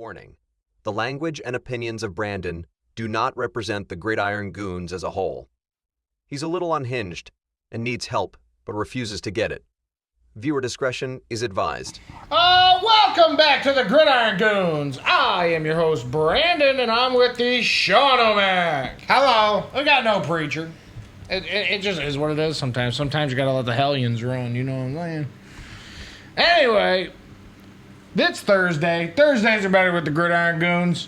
Warning: the language and opinions of Brandon do not represent the Gridiron Goons as a whole. He's a little unhinged and needs help, but refuses to get it. Viewer discretion is advised. Welcome back to the Gridiron Goons. I am your host, Brandon, and I'm with the Sean O'Mac. Hello. We got no preacher. It just is what it is sometimes. Sometimes you gotta let the hellions run, you know what I'm saying? Anyway, it's Thursday. Thursdays are better with the Gridiron Goons.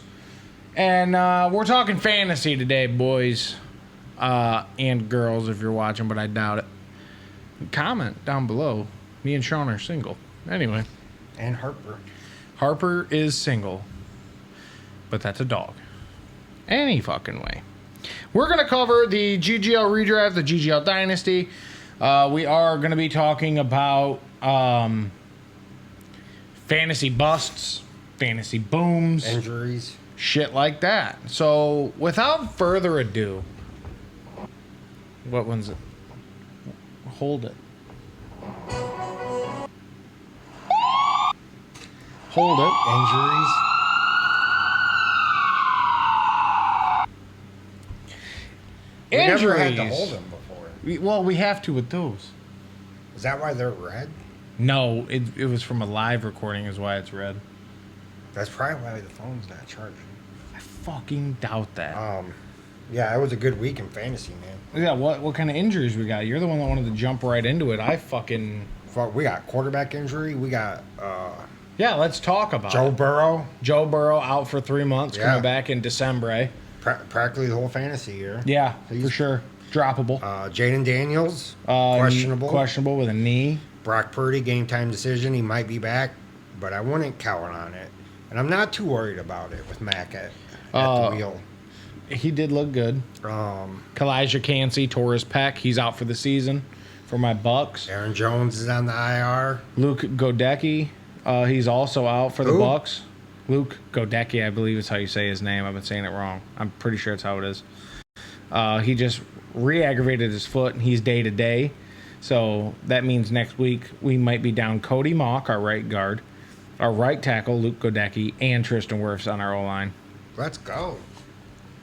And we're talking fantasy today, boys. And girls, if you're watching, but I doubt it. Comment down below. Me and Sean are single. Anyway. And Harper. Harper is single. But that's a dog. Any fucking way. We're going to cover the GGL redraft, the GGL Dynasty. We are going to be talking about fantasy busts, fantasy booms. Injuries. Shit like that. So, without further ado. What one's it? Hold it. Hold it. Injuries. We never had to hold them before. We have to with those. Is that why they're red? No, it was from a live recording is why it's red. That's probably why the phone's not charging. I fucking doubt that. Yeah, it was a good week in fantasy, man. Yeah, what kind of injuries we got? You're the one that wanted to jump right into it. We got quarterback injury. We got Yeah, let's talk about Joe it. Burrow. Joe Burrow out for 3 months, Yeah. coming back in December, eh? Practically the whole fantasy year. Yeah, for sure. Droppable. Jaden Daniels, questionable. Questionable with a knee. Brock Purdy, game time decision. He might be back, but I wouldn't count on it. And I'm not too worried about it with Mac at the wheel. He did look good. Kalijah Cansey tore his pec. He's out for the season for my Bucks. Aaron Jones is on the IR. Luke Godecki, he's also out for the Bucks. Luke Godecki, I believe is how you say his name. I've been saying it wrong. I'm pretty sure it's how it is. He just re-aggravated his foot, and he's day-to-day. So that means next week we might be down Cody Mock, our right guard, our right tackle, Luke Godecki, and Tristan Wirfs on our O-line. Let's go.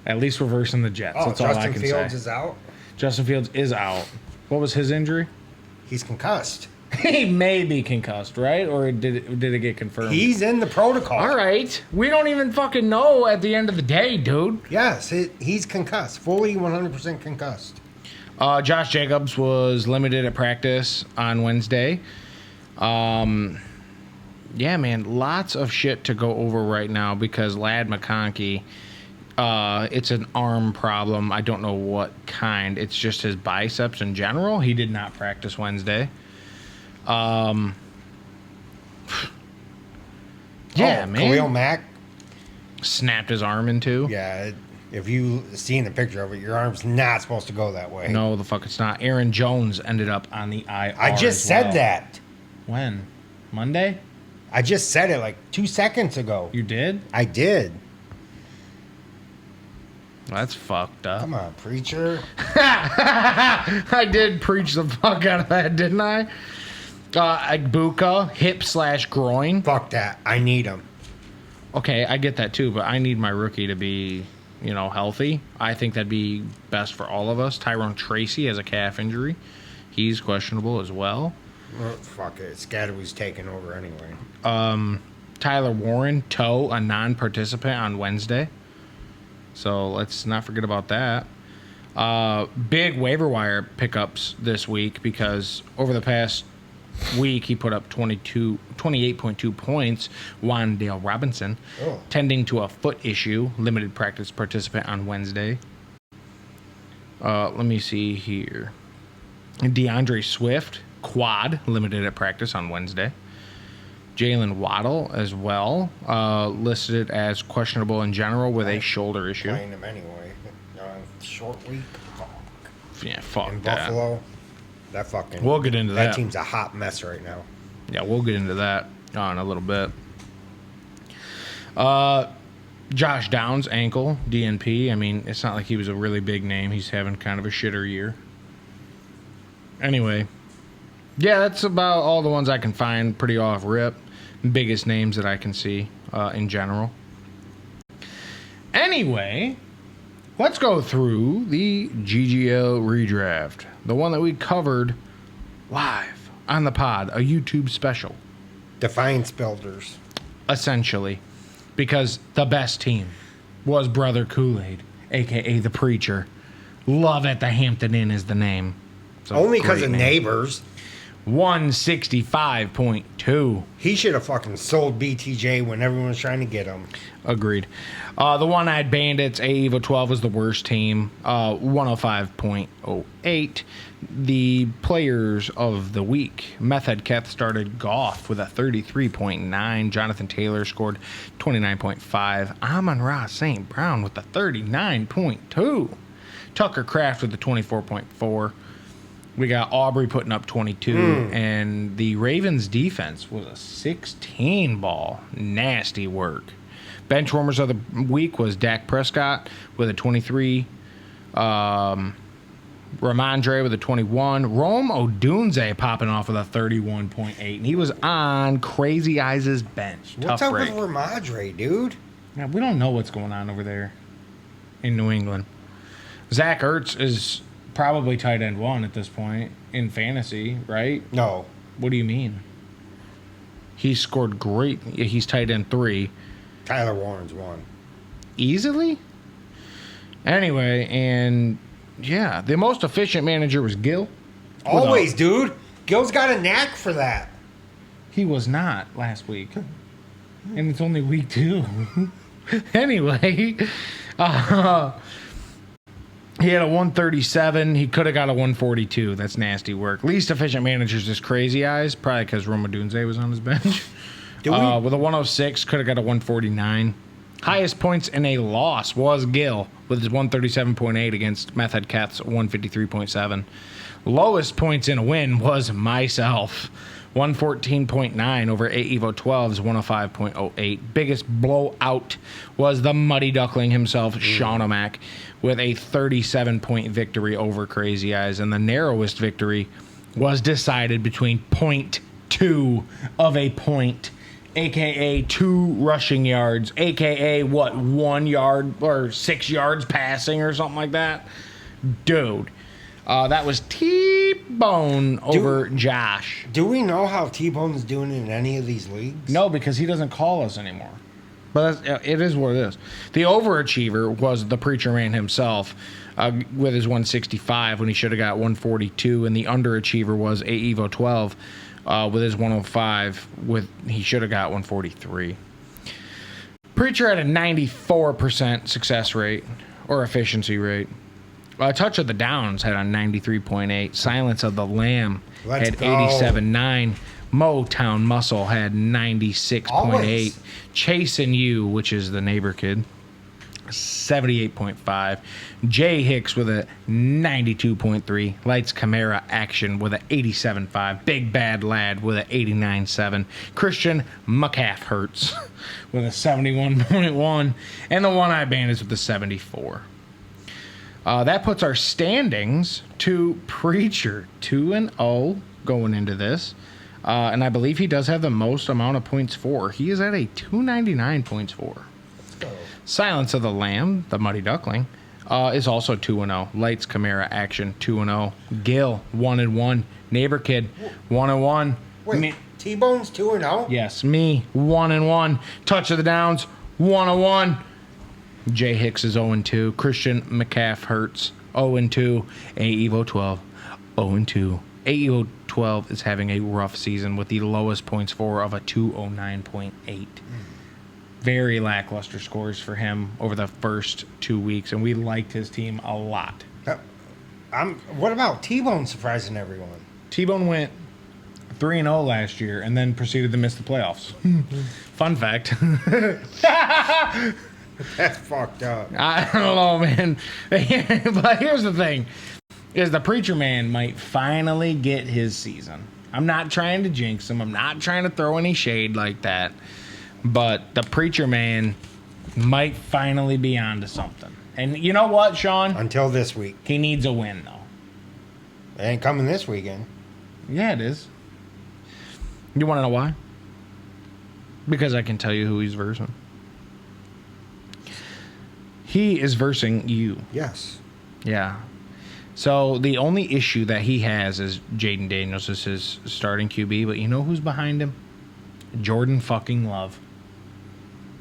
At least reversing the Jets. That's all I can say. Justin Fields is out? Justin Fields is out. What was his injury? He's concussed. He may be concussed, right? Or did it get confirmed? He's in the protocol. All right. We don't even fucking know at the end of the day, dude. Yes, he's concussed. Fully 100% concussed. Josh Jacobs was limited at practice on Wednesday. Yeah, man, lots of shit to go over right now because Ladd McConkey, it's an arm problem. I don't know what kind. It's just his biceps in general. He did not practice Wednesday. Yeah, man. Khalil Mack snapped his arm in two. Yeah, if you seen the picture of it, your arm's not supposed to go that way. No, the fuck it's not. Aaron Jones ended up on the IR. I just said that. When? Monday? I just said it like 2 seconds ago. You did? I did. That's fucked up. Come on, preacher. I did preach the fuck out of that, didn't I? Ibuka, hip/groin. Fuck that. I need him. Okay, I get that too, but I need my rookie to be, healthy. I think that'd be best for all of us. Tyrone Tracy has a calf injury. He's questionable as well. Well, fuck it. Scatterby's taking over anyway. Tyler Warren, toe, a non-participant on Wednesday. So let's not forget about that. Big waiver wire pickups this week because over the past week he put up 28.2 points. Wan'Dale Robinson, tending to a foot issue, limited practice participant on Wednesday. Let me see here. DeAndre Swift, quad, limited at practice on Wednesday. Jalen Waddle as well, listed as questionable in general with a shoulder issue. Playing him anyway. Short week. Fuck. Yeah, fuck in that. Buffalo, that fucking. We'll get into that. That team's a hot mess right now. Yeah, we'll get into that in a little bit. Josh Downs, ankle, DNP. I mean, it's not like he was a really big name. He's having kind of a shitter year. Anyway, yeah, that's about all the ones I can find pretty off rip. Biggest names that I can see. in general. Anyway, let's go through the GGL redraft, the one that we covered live on the pod, a YouTube special. Defiance Builders. Essentially, because the best team was Brother Kool-Aid, a.k.a. the Preacher. Love at the Hampton Inn is the name. Only because of neighbors. 165.2. He should have fucking sold BTJ when everyone was trying to get him. Agreed. The one-eyed Bandits, AEVO 12 was the worst team. 105.08. The players of the week. Method Keth started Goff with a 33.9. Jonathan Taylor scored 29.5. Amon-Ra St. Brown with a 39.2. Tucker Kraft with a 24.4. We got Aubrey putting up 22, and the Ravens defense was a 16 ball. Nasty work. Benchwarmers of the week was Dak Prescott with a 23. Ramondre with a 21. Rome Odunze popping off with a 31.8. And he was on Crazy Eyes' bench. What's Tough up break. with Ramondre, dude? Yeah, we don't know what's going on over there in New England. Zach Ertz is probably tight end 1 at this point in fantasy, right? No. What do you mean? He scored great. He's tight end 3. Tyler Warren's 1. Easily? Anyway, and yeah, the most efficient manager was Gil. Always, dude. Gil's got a knack for that. He was not last week. And it's only week 2. Anyway, he had a 137. He could have got a 142. That's nasty work. Least efficient managers is Crazy Eyes, probably because Rome Odunze was on his bench. With a 106, could have got a 149. Highest points in a loss was Gil with his 137.8 against Method Keth's 153.7. Lowest points in a win was myself. 114.9 over AEVO 12's 105.08. Biggest blowout was the Muddy Duckling himself, Sean O'Mac, with a 37-point victory over Crazy Eyes. And the narrowest victory was decided between 0.2 of a point, a.k.a. 2 rushing yards, a.k.a. 1 yard or 6 yards passing or something like that? Dude. That was T-Bone over Josh. Do we know how T-Bone's doing in any of these leagues? No, because he doesn't call us anymore. But it is what it is. The overachiever was the Preacher Man himself with his 165 when he should have got 142. And the underachiever was AEVO 12 with his 105 he should have got 143. Preacher had a 94% success rate or efficiency rate. Touch of the Downs had a 93.8. Silence of the Lamb had 87.9. Motown Muscle had 96.8. Chasing You, which is the neighbor kid, 78.5. Jay Hicks with a 92.3. Lights Camara Action with a 87.5. Big Bad Lad with a 89.7. Christian McCaffhurts with a 71.1. And the One-Eye Bandits with a 74. That puts our standings to Preacher 2-0 going into this. And I believe he does have the most amount of points for. He is at a 299 points for. Silence of the Lamb, the Muddy Duckling, is also 2-0. Lights Camara Action 2-0. Gil 1-1. Neighbor Kid 1-1. Wait, T-Bone's 2-0? Yes, me 1-1. Touch of the Downs 1-1. Jay Hicks is 0-2. Christian McCaffhurts 0-2. AEVO 12 0-2. AEVO 12 is having a rough season with the lowest points for of a 209.8. Very lackluster scores for him over the first 2 weeks, and we liked his team a lot. What about T-Bone surprising everyone? T-Bone went 3-0 last year and then proceeded to miss the playoffs. Fun fact. That's fucked up. I don't know, man. But here's the thing, is the Preacher Man might finally get his season. I'm not trying to jinx him. I'm not trying to throw any shade like that. But the Preacher Man might finally be onto something. And you know what, Sean? Until this week. He needs a win, though. It ain't coming this weekend. Yeah, it is. You want to know why? Because I can tell you who he's versing. He is versing you. Yes. Yeah. So the only issue that he has is Jaden Daniels is his starting QB, but you know who's behind him? Jordan fucking Love.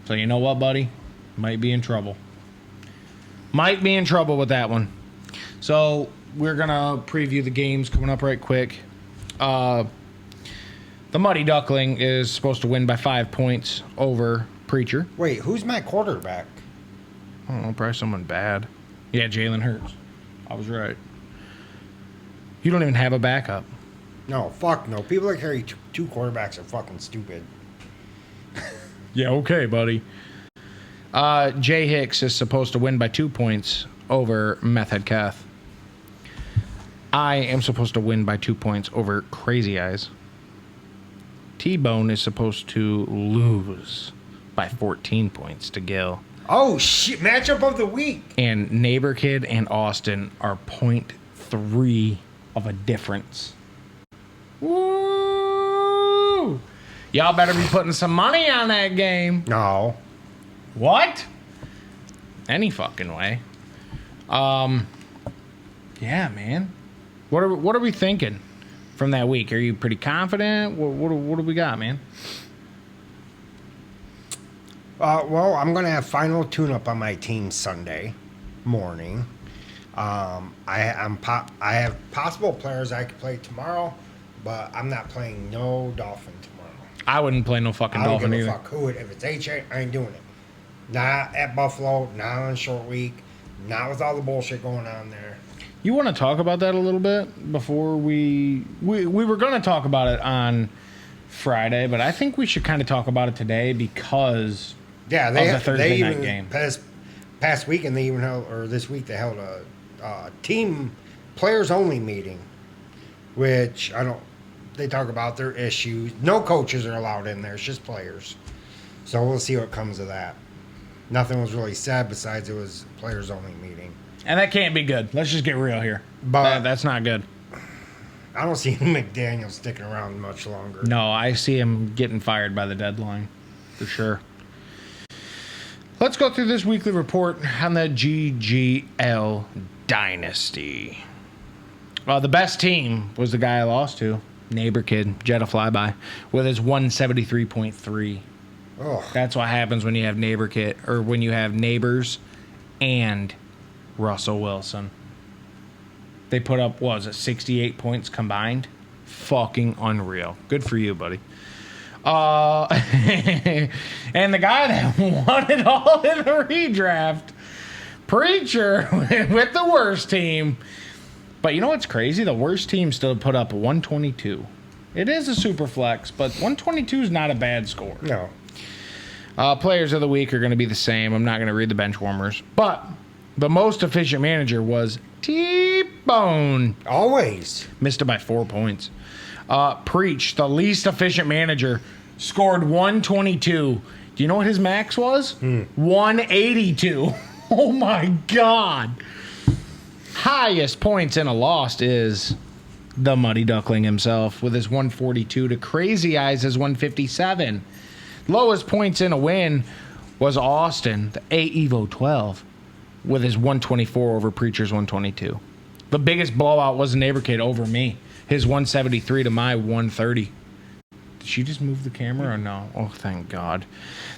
So you know what, buddy? Might be in trouble. Might be in trouble with that one. So we're going to preview the games coming up right quick. The Muddy Duckling is supposed to win by 5 points over Preacher. Wait, who's my quarterback? I don't know, probably someone bad. Yeah, Jalen Hurts. I was right. You don't even have a backup. No, fuck no. People that carry two quarterbacks are fucking stupid. Yeah, okay, buddy. Jay Hicks is supposed to win by 2 points over Meth Head Kath. I am supposed to win by 2 points over Crazy Eyes. T-Bone is supposed to lose by 14 points to Gil. Oh, shit. Matchup of the week. And Neighbor Kid and Austin are 0.3 of a difference. Woo! Y'all better be putting some money on that game. No. What? Any fucking way. Yeah, man. What are we thinking from that week? Are you pretty confident? What do we got, man? Well, I'm going to have final tune-up on my team Sunday morning. I have possible players I could play tomorrow, but I'm not playing no Dolphin tomorrow. I wouldn't play no fucking Dolphin either. I don't give a fuck who it. If it's HA, I ain't doing it. Not at Buffalo, not on short week, not with all the bullshit going on there. You want to talk about that a little bit before we were going to talk about it on Friday, but I think we should kind of talk about it today because of the Thursday night game. Past week, and they even held, or this week, they held a team players only meeting, which they talk about their issues. No coaches are allowed in there. It's just players. So we'll see what comes of that. Nothing was really said besides it was players only meeting. And that can't be good. Let's just get real here. But that's not good. I don't see McDaniel sticking around much longer. No, I see him getting fired by the deadline for sure. Let's go through this weekly report on the GGL Dynasty. The best team was the guy I lost to, Neighbor Kid, Jetta Flyby, with his 173.3. Ugh. That's what happens when you have Neighbor Kid, or when you have Neighbors and Russell Wilson. They put up, 68 points combined? Fucking unreal. Good for you, buddy. And the guy that won it all in the redraft, Preacher, with the worst team. But you know what's crazy? The worst team still put up 122. It is a super flex, but 122 is not a bad score. No. Players of the week are going to be the same. I'm not going to read the bench warmers. But the most efficient manager was T-Bone. Always. Missed it by 4 points. Preach, the least efficient manager, scored 122. Do you know what his max was? 182. Oh, my God. Highest points in a loss is the Muddy Duckling himself with his 142 to Crazy Eyes' 157. Lowest points in a win was Austin, the A-Evo 12, with his 124 over Preacher's 122. The biggest blowout was Neighbor Kid over me. His 173 to my 130. Did she just move the camera or no? Oh, thank God.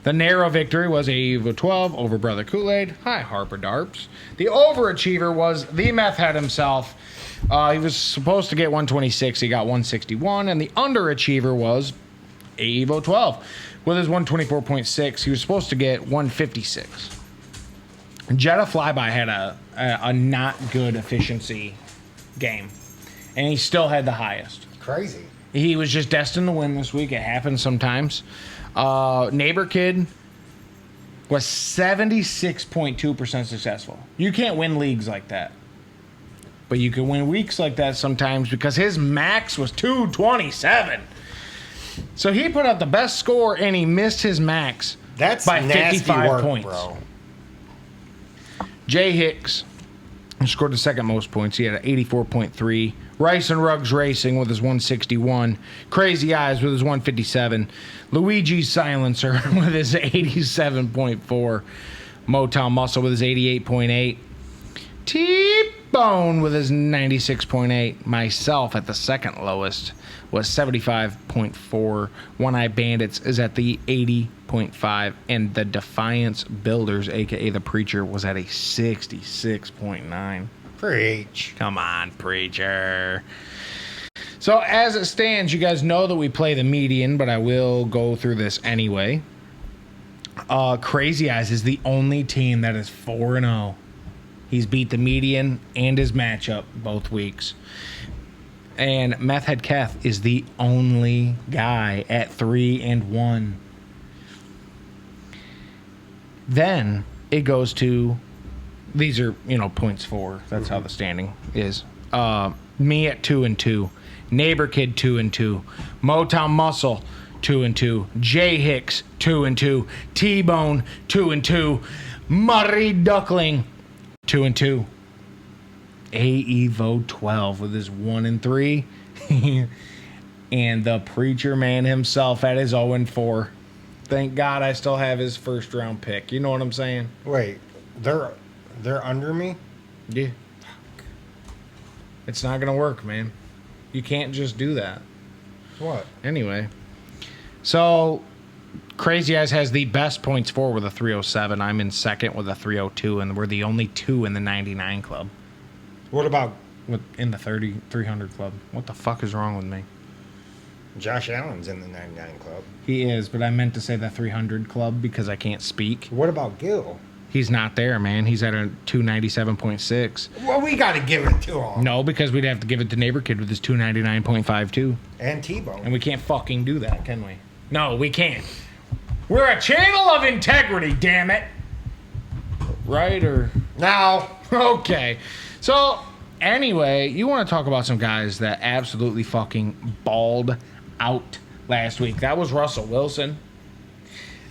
The narrow victory was A-Evo 12 over Brother Kool-Aid. Hi, Harper Darps. The overachiever was the meth head himself. He was supposed to get 126. He got 161. And the underachiever was A-Evo 12. With his 124.6, he was supposed to get 156. Jetta Flyby had a not good efficiency game, and he still had the highest. Crazy. He was just destined to win this week. It happens sometimes. Neighbor Kid was 76.2% successful. You can't win leagues like that, but you can win weeks like that sometimes because his max was 227. So he put up the best score, and he missed his max by 55 points. Bro. Jay Hicks scored the second most points. He had an 84.3. Rice and Ruggs Racing with his 161. Crazy Eyes with his 157. Luigi's Silencer with his 87.4. Motown Muscle with his 88.8. T-Bone with his 96.8. Myself at the second lowest was 75.4. One Eye Bandits is at the 80.5. And the Defiance Builders, a.k.a. the Preacher, was at a 66.9. Preach. Come on, Preacher. So as it stands, you guys know that we play the median, but I will go through this anyway. Crazy Eyes is the only team that is 4-0. He's beat the median and his matchup both weeks. And Meth Head Keth is the only guy at 3-1. Then it goes to, these are, points for. That's how the standing is. Me at 2-2. Neighbor Kid 2-2. Motown Muscle 2-2. Jay Hicks 2-2. T-Bone 2-2. Murray Duckling 2-2. AEVO 12 with his 1-3. And the Preacher Man himself at his 0-4. Thank God I still have his first round pick. You know what I'm saying? Wait, they're under me? Yeah. It's not gonna work, man. You can't just do that. What? Anyway. So Crazy Eyes has the best points for with a 307. I'm in second with a 302, and we're the only two in the 99 club. What about In the 300 club. What the fuck is wrong with me? Josh Allen's in the 99 club? He is, but I meant to say the 300 club because I can't speak. What about Gil? He's not there, man. He's at a 297.6. Well, we got to give it to him. No, because we'd have to give it to Neighbor Kid with his 299.52. And T-Bone. And we can't fucking do that, can we? No, we can't. We're a channel of integrity, damn it. Right, or... Now. Okay. So, anyway, you want to talk about some guys that absolutely fucking balled out last week. That was Russell Wilson.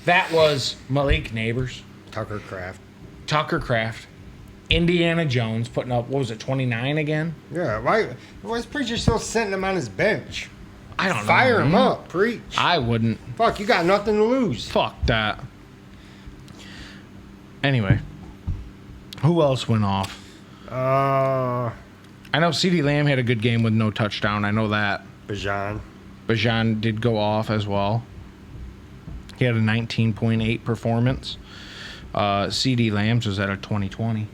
That was Malik Neighbors. Tucker Craft. Indiana Jones putting up, what was it, 29 again? Yeah, why is Preacher still sitting him on his bench? I don't know. Fire him up, Preach. I wouldn't. Fuck, you got nothing to lose. Fuck that. Anyway, who else went off? I know CeeDee Lamb had a good game with no touchdown. I know that. Bajan did go off as well. He had a 19.8 performance. CeeDee Lamb's was at a 2020.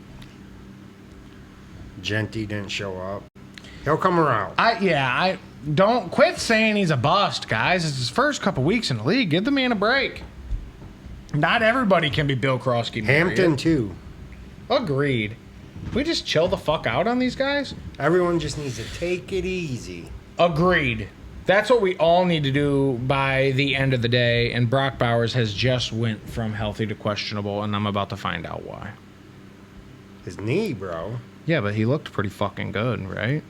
Genty didn't show up. He'll come around. I don't quit saying he's a bust, guys. It's his first couple weeks in the league. Give the man a break. Not everybody can be Bill Krosky. Hampton, too. Agreed. We just chill the fuck out on these guys? Everyone just needs to take it easy. Agreed. That's what we all need to do by the end of the day, and Brock Bowers has just went from healthy to questionable, and I'm about to find out why. His knee, bro. Yeah, but he looked pretty fucking good, right?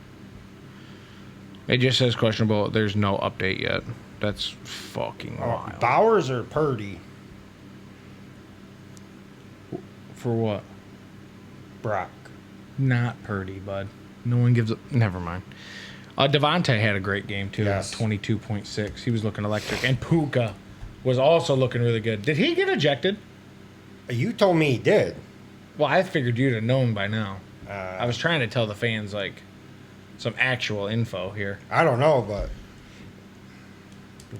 It just says questionable. There's no update yet. That's fucking wild. Bowers or Purdy? For what? Brock. Not Purdy, bud. No one gives a... Never mind. Devontae had a great game, too. Yes. 22.6. He was looking electric. And Puka was also looking really good. Did he get ejected? You told me he did. Well, I figured you'd have known by now. Uh, I was trying to tell the fans, like, some actual info here. I don't know, but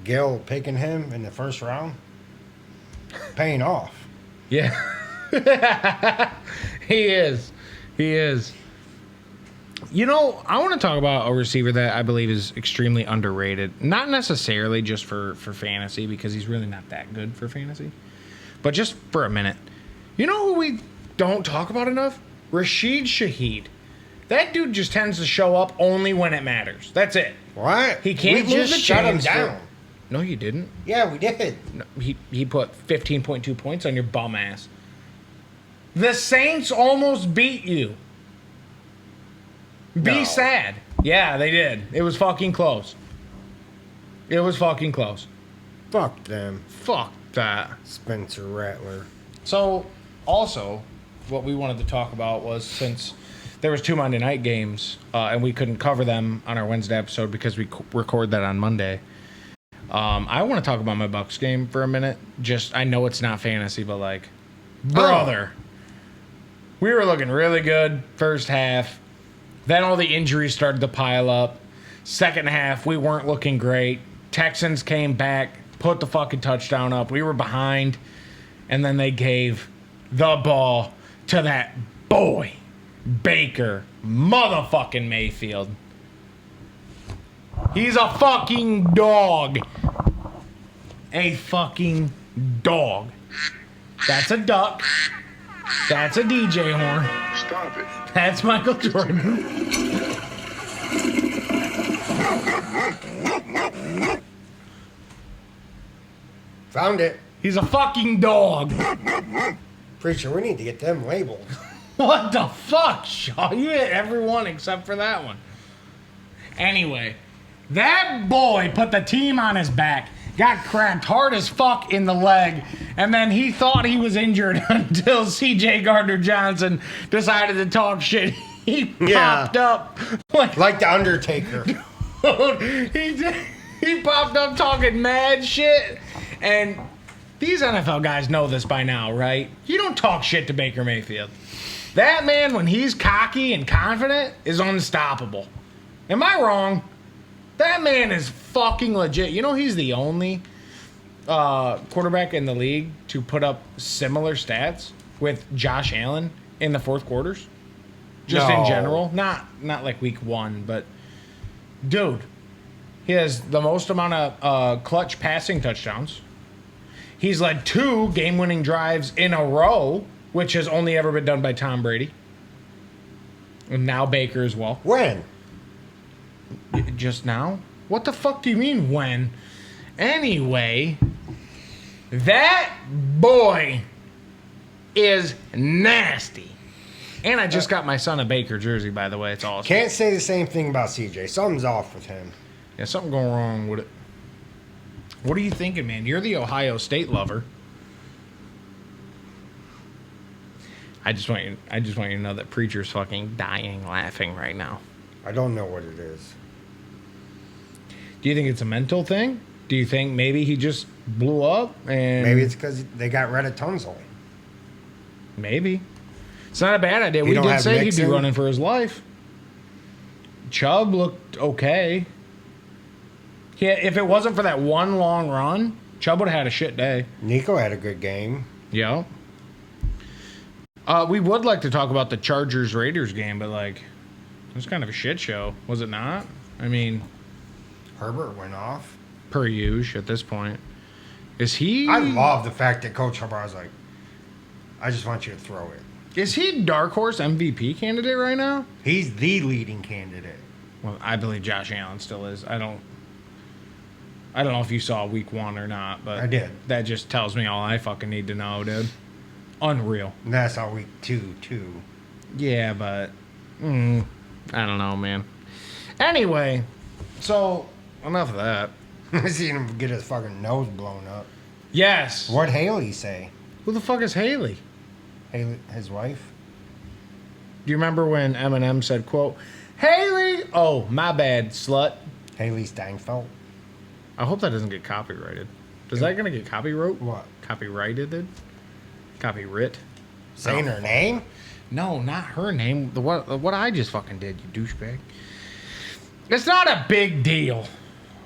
Gil picking him in the first round, paying off. Yeah. He is. He is. You know, I want to talk about a receiver that I believe is extremely underrated. Not necessarily just for fantasy, because he's really not that good for fantasy. But just for a minute. You know who we don't talk about enough? Rashid Shaheed. That dude just tends to show up only when it matters. That's it. What? He can't we move just the shut him chains down. No, you didn't. Yeah, we did. No, he put 15.2 points on your bum ass. The Saints almost beat you. Be sad. Yeah, they did. It was fucking close. It was fucking close. Fuck them. Fuck that. Spencer Rattler. So, also, what we wanted to talk about was, since there was 2 Monday night games, and we couldn't cover them on our Wednesday episode because we record that on Monday. I want to talk about my Bucks game for a minute. Just, I know it's not fantasy, but like, brother, we were looking really good first half. Then all the injuries started to pile up. Second half, we weren't looking great. Texans came back, put the fucking touchdown up. We were behind, and then they gave the ball to that boy, Baker motherfucking Mayfield. He's a fucking dog. A fucking dog. That's a duck. That's a DJ horn. Stop it. That's Michael Jordan. Found it. He's a fucking dog. Preacher, we need to get them labeled. What the fuck, Shaw? You hit everyone except for that one. Anyway, that boy put the team on his back, got cracked hard as fuck in the leg, and then he thought he was injured until C.J. Gardner-Johnson decided to talk shit. He popped up. Like the Undertaker. He popped up talking mad shit. And these NFL guys know this by now, right? You don't talk shit to Baker Mayfield. That man, when he's cocky and confident, is unstoppable. Am I wrong? That man is fucking legit. You know he's the only quarterback in the league to put up similar stats with Josh Allen in the fourth quarters? Just in general. Not like week 1, but dude, he has the most amount of clutch passing touchdowns. He's led 2 game-winning drives in a row, which has only ever been done by Tom Brady. And now Baker as well. When? Just now? What the fuck do you mean when? Anyway, that boy is nasty. And I just got my son a Baker jersey, by the way. It's awesome. Can't say the same thing about CJ. Something's off with him. Yeah, something going wrong with it. What are you thinking, man? You're the Ohio State lover. I just want you to know that Preacher's fucking dying laughing right now. I don't know what it is. Do you think it's a mental thing? Do you think maybe he just blew up and Maybe it's because they got rid of Tunzel. Maybe. It's not a bad idea. You We don't did have say he'd be Mixon? running for his life. Chubb looked okay. If it wasn't for that one long run, Chubb would have had a shit day. Nico had a good game. Yeah. We would like to talk about the Chargers-Raiders game, but, like, it was kind of a shit show, was it not? I mean, Herbert went off. per usual at this point. Is he... I love the fact that Coach Herbert was like, I just want you to throw it. Is he dark horse MVP candidate right now? He's the leading candidate. Well, I believe Josh Allen still is. I don't know if you saw week 1 or not, but I did. That just tells me all I fucking need to know, dude. Unreal. And that's all week 2, too. Yeah, but I don't know, man. Anyway, so enough of that. I seen him get his fucking nose blown up. Yes. What'd Haley say? Who the fuck is Haley? Haley, his wife? Do you remember when Eminem said, quote, Haley? Oh, my bad, slut. Haley Steinfeld? I hope that doesn't get copyrighted. Is that going to get copyrighted? What? Copyrighted? Copyright? Saying her name? No, not her name. What I just fucking did, you douchebag. It's not a big deal.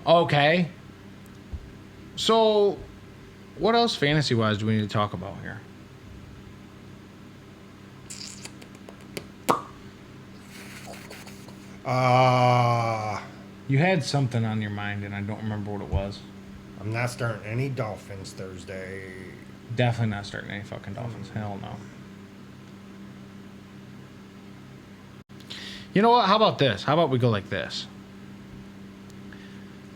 Okay. So, what else fantasy-wise do we need to talk about here? You had something on your mind, and I don't remember what it was. I'm not starting any Dolphins Thursday. Definitely not starting any fucking Dolphins. Hell no. You know what? How about this? How about we go like this?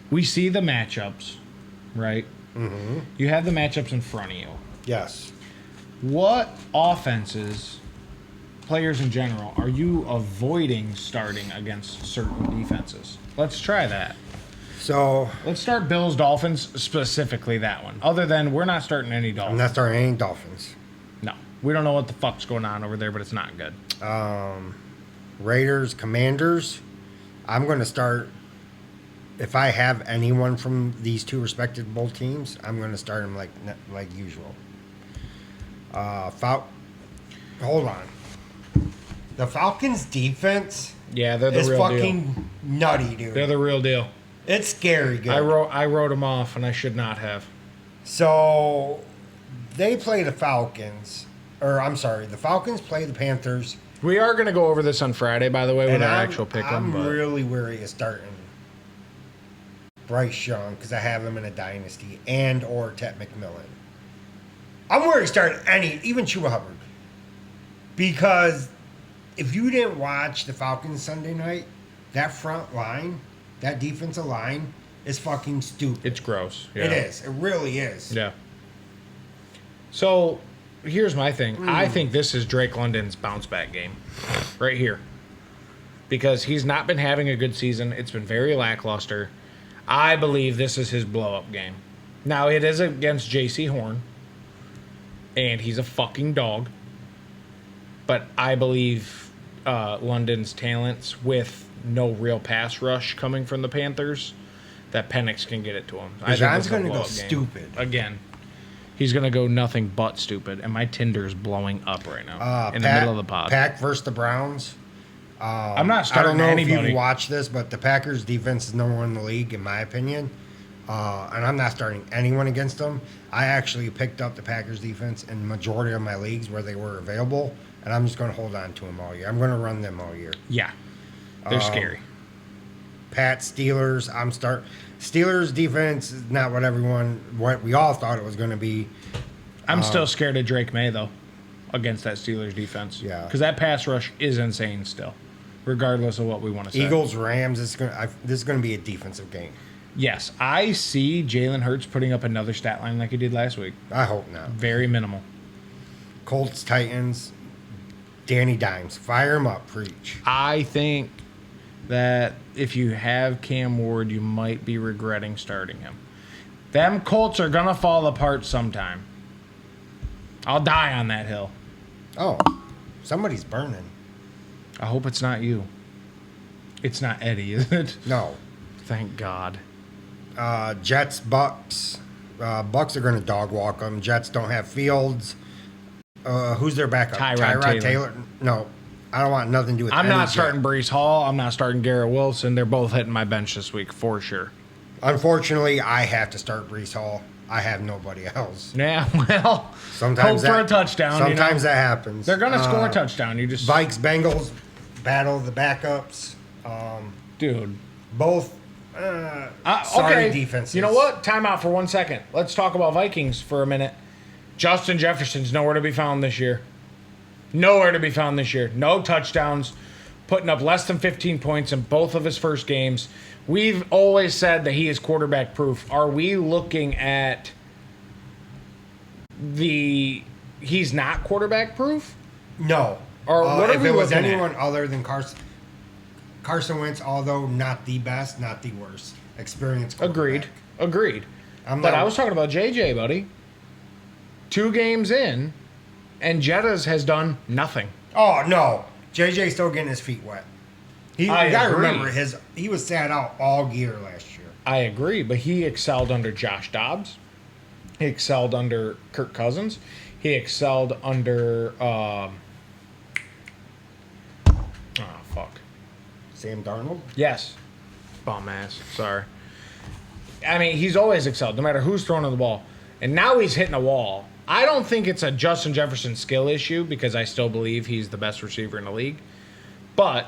We see the matchups, right? Mm-hmm. You have the matchups in front of you. Yes. What offenses, players in general, are you avoiding starting against certain defenses? Let's try that. So, Let's start Bills, Dolphins, specifically that one. Other than we're not starting any I'm Dolphins. not starting any Dolphins. No. We don't know what the fuck's going on over there, but it's not good. Raiders, Commanders. I'm going to start. If I have anyone from these two respectable teams, I'm going to start them like usual. Hold on. The Falcons' defense Yeah, they're the is real fucking deal. nutty, dude. They're the real deal. It's scary good. I wrote them off, and I should not have. So they play the Falcons, or I'm sorry, the Falcons play the Panthers. We are going to go over this on Friday, by the way, with And our I'm actual pick 'em. I'm But really wary of starting Bryce Young because I have him in a dynasty and or Ted McMillan. I'm worried of starting even Chuba Hubbard, because if you didn't watch the Falcons Sunday night, that front line, that defensive line is fucking stupid. it's gross. Yeah. It is. It really is. Yeah. So here's my thing. I think this is Drake London's bounce back game right here, because he's not been having a good season. It's been very lackluster. I believe this is his blow up game. Now, it is against J.C. Horn, and he's a fucking dog. But I believe London's talents with no real pass rush coming from the Panthers, that Penix can get it to him. I think John's this is a going to go blow-up game. stupid. Again. He's going to go nothing but stupid. And my Tinder's blowing up right now in the middle of the pod. Pack versus the Browns. I'm not I starting don't know if anybody. you've watched this, but the Packers' defense is number one in the league, in my opinion. And I'm not starting anyone against them. I actually picked up the Packers' defense in the majority of my leagues where they were available, and I'm just going to hold on to them all year. I'm going to run them all year. Yeah. They're scary. Pat, Steelers, Steelers' defense is not what we all thought it was going to be. I'm still scared of Drake May, though, against that Steelers defense. Yeah. Because that pass rush is insane still, regardless of what we want to say. Eagles, Rams, this is going to be a defensive game. Yes. I see Jalen Hurts putting up another stat line like he did last week. I hope not. Very minimal. Colts, Titans, Danny Dimes. Fire him up, preach. I think that if you have Cam Ward, you might be regretting starting him. Them Colts are going to fall apart sometime. I'll die on that hill. Oh, somebody's burning. I hope it's not you. It's not Eddie, is it? No. Thank God. Jets, Bucks. Bucks are going to dog walk them. Jets don't have Fields. Who's their backup? Tyrod Taylor. No, I don't want nothing to do with I'm any not Jet. starting Breece Hall. I'm not starting Garrett Wilson. They're both hitting my bench this week for sure. Unfortunately, I have to start Breece Hall. I have nobody else. Yeah, well, Sometimes hope for a touchdown. Sometimes that happens. They're going to score a touchdown. You just, Vikes, Bengals, battle of the backups. dude. Both sorry Okay. defenses. You know what? Time out for 1 second. Let's talk about Vikings for a minute. Justin Jefferson's nowhere to be found this year. Nowhere to be found this year. No touchdowns. Putting up less than 15 points in both of his first games. We've always said that he is quarterback proof. Are we looking at he's not quarterback proof? No. Or what are if we it was looking anyone other than Carson Wentz, although not the best, not the worst. Experienced quarterback. Agreed. I'm But not- I was talking about JJ, buddy. 2 games in, and Jettas has done nothing. Oh, no. JJ's still getting his feet wet. You I got to agree. remember, he was sat out all year last year. I agree, but he excelled under Josh Dobbs. He excelled under Kirk Cousins. He excelled under Sam Darnold? Yes. Bum ass. Sorry. I mean, he's always excelled, no matter who's throwing the ball. And now he's hitting a wall. I don't think it's a Justin Jefferson skill issue, because I still believe he's the best receiver in the league. But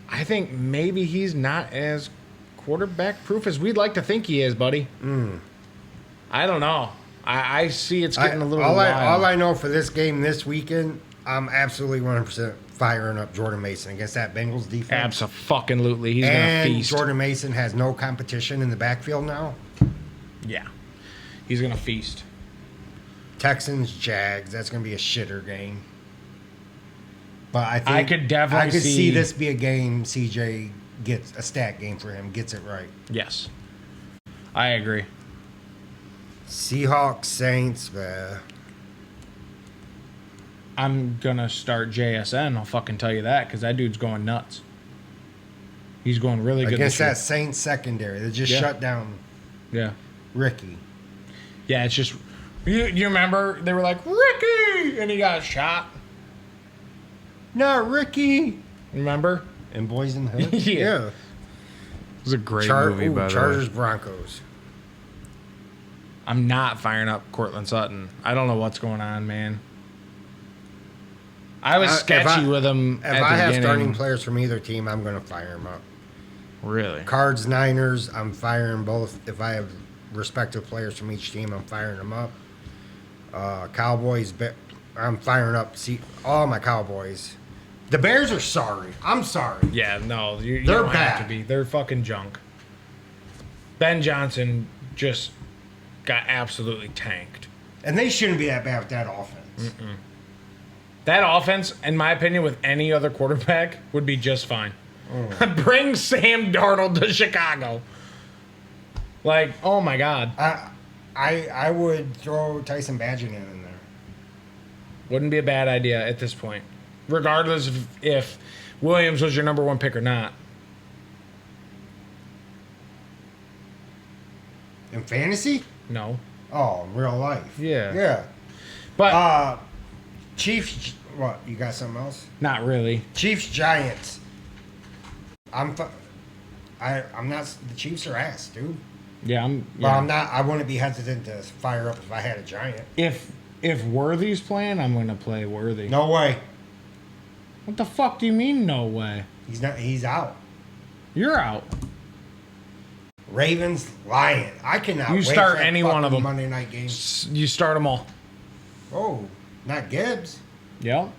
I think maybe he's not as quarterback proof as we'd like to think he is, buddy. I don't know. I see it's getting a little all wild. I know for this game this weekend, I'm absolutely 100% firing up Jordan Mason against that Bengals defense. Abso-fucking-lutely. He's going to And feast. Jordan Mason has no competition in the backfield now. Yeah. He's going to feast. Texans, Jags, that's going to be a shitter game. But I think I could definitely see see this be a game CJ gets a stat game for him, gets it right. Yes. I agree. Seahawks, Saints, I'm gonna start JSN. I'll fucking tell you that because that dude's going nuts. He's going really good against this year. that Saints secondary. They just shut down Yeah. Ricky. Yeah, it's just you remember they were like Ricky and he got shot. Not Ricky. Remember? And Boys in the Hood. Yeah. It was a great movie, by the way. Chargers Broncos. I'm not firing up Cortland Sutton. I don't know what's going on, man. I was sketchy with him. If I have starting players from either team, I'm going to fire them up. Really? Cards, Niners, I'm firing both. If I have respective players from each team, I'm firing them up. Cowboys, I'm firing up all my Cowboys. The Bears are sorry. I'm sorry. Yeah, no, you They're don't bad. have to be. They're fucking junk. Ben Johnson just got absolutely tanked. And they shouldn't be that bad with that offense. That offense, in my opinion, with any other quarterback, would be just fine. Bring Sam Darnold to Chicago. Like, oh my God. I would throw Tyson Bagent in there. Wouldn't be a bad idea at this point. Regardless of if Williams was your number one pick or not. In fantasy? No. Oh, in real life. Yeah. Yeah. But Chiefs, what? You got something else? not really. Chiefs, Giants. I'm not. The Chiefs are ass, dude. Yeah, But I'm not. I wouldn't be hesitant to fire up if I had a Giant. If Worthy's playing, I'm going to play Worthy. No way. What the fuck do you mean, no way? He's not. He's out. You're out. Ravens, Lion. I cannot. You wait start for that any one of fucking them. Monday night game. You start them all. Oh, not Gibbs. Yep.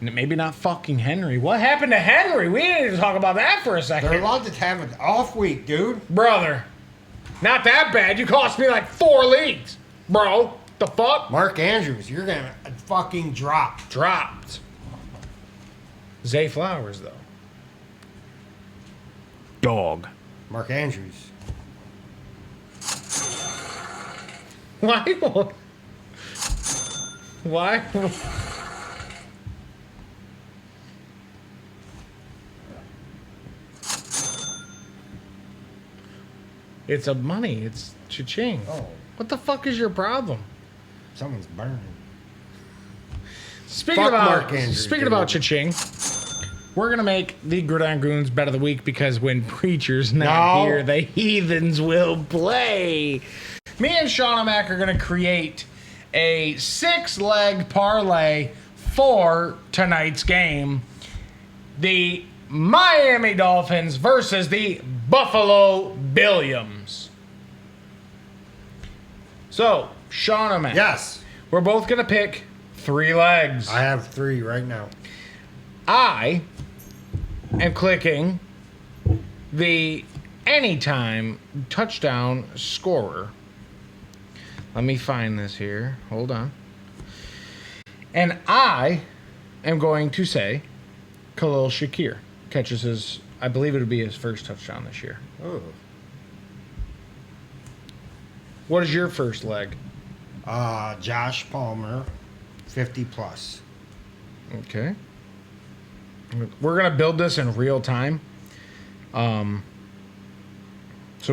And maybe not fucking Henry. What happened to Henry? We didn't even talk about that for a second. They're allowed to have an off week, dude. Brother, not that bad. You cost me like 4 leagues. Bro, the fuck? Mark Andrews, you're gonna fucking drop. Dropped. Zay Flowers, though. Dog. Mark Andrews. Why? Why? It's a money. It's cha-ching. Oh, What the fuck is your problem? someone's burning. Speaking Fuck about Mark Andrews, speaking dude. about cha-ching, we're gonna make the Gridiron Goons bet of the week because when Preacher's not No. here, the Heathens will play. Me and Sean Mack are gonna create a 6-leg parlay for tonight's game. The Miami Dolphins versus the Buffalo Billiams. So, Sean O'Mac. Yes, We're both going to pick 3 legs. I have 3 right now. I am clicking the anytime touchdown scorer. Let me find this here. Hold on. And I am going to say Khalil Shakir catches his, I believe it would be his first touchdown this year. Oh. What is your first leg? Josh Palmer, 50 plus. Okay. We're going to build this in real time. So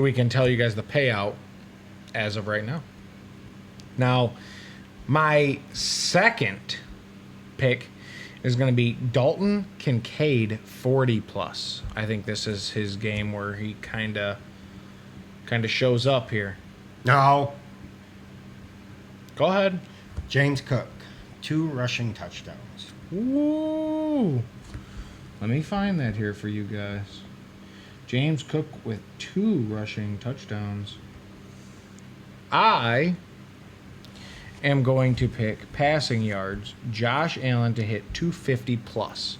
we can tell you guys the payout as of right now. Now, my second pick is going to be Dalton Kincaid, 40 plus. I think this is his game where he kind of shows up here. No. Go ahead. James Cook, 2 rushing touchdowns. Woo! Let me find that here for you guys. James Cook with 2 rushing touchdowns. I am going to pick passing yards. Josh Allen to hit 250 plus.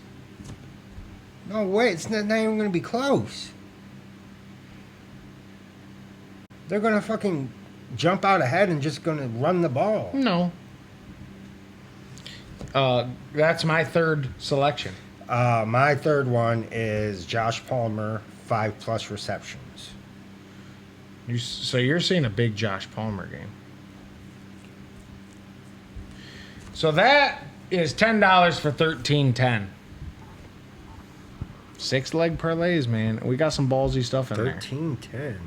No way, it's not even going to be close. They're going to fucking jump out ahead and just going to run the ball. No. That's my third selection. My third one is Josh Palmer, 5 plus receptions. So you're seeing a big Josh Palmer game. So that is $10 for 13.10. 6-leg parlays, man. We got some ballsy stuff in there. 13-10.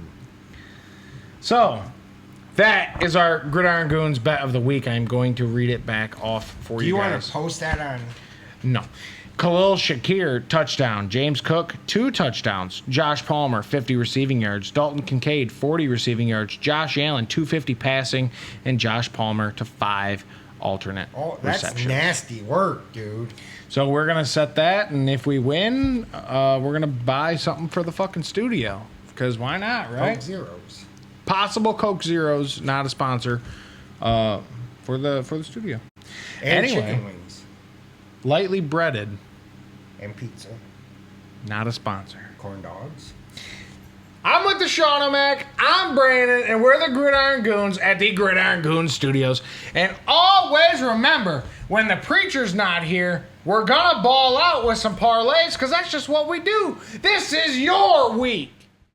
So that is our Gridiron Goons bet of the week. I'm going to read it back off for Do you you guys. want to post that on? No. Khalil Shakir, touchdown. James Cook, 2 touchdowns. Josh Palmer, 50 receiving yards. Dalton Kincaid, 40 receiving yards. Josh Allen, 250 passing. And Josh Palmer to 5 alternate That's receptions. nasty work, dude. So we're going to set that, and if we win, we're going to buy something for the fucking studio. Because why not, right? Coke Zeros. Possible Coke Zeros, not a sponsor, for the studio. And Anyway. chicken wings. Lightly breaded, And pizza. not a sponsor. Corn dogs. I'm with the Sean O'Mac. I'm Brandon, and we're the Gridiron Goons at the Gridiron Goons Studios. And always remember, when the preacher's not here, we're gonna ball out with some parlays, because that's just what we do. This is your week.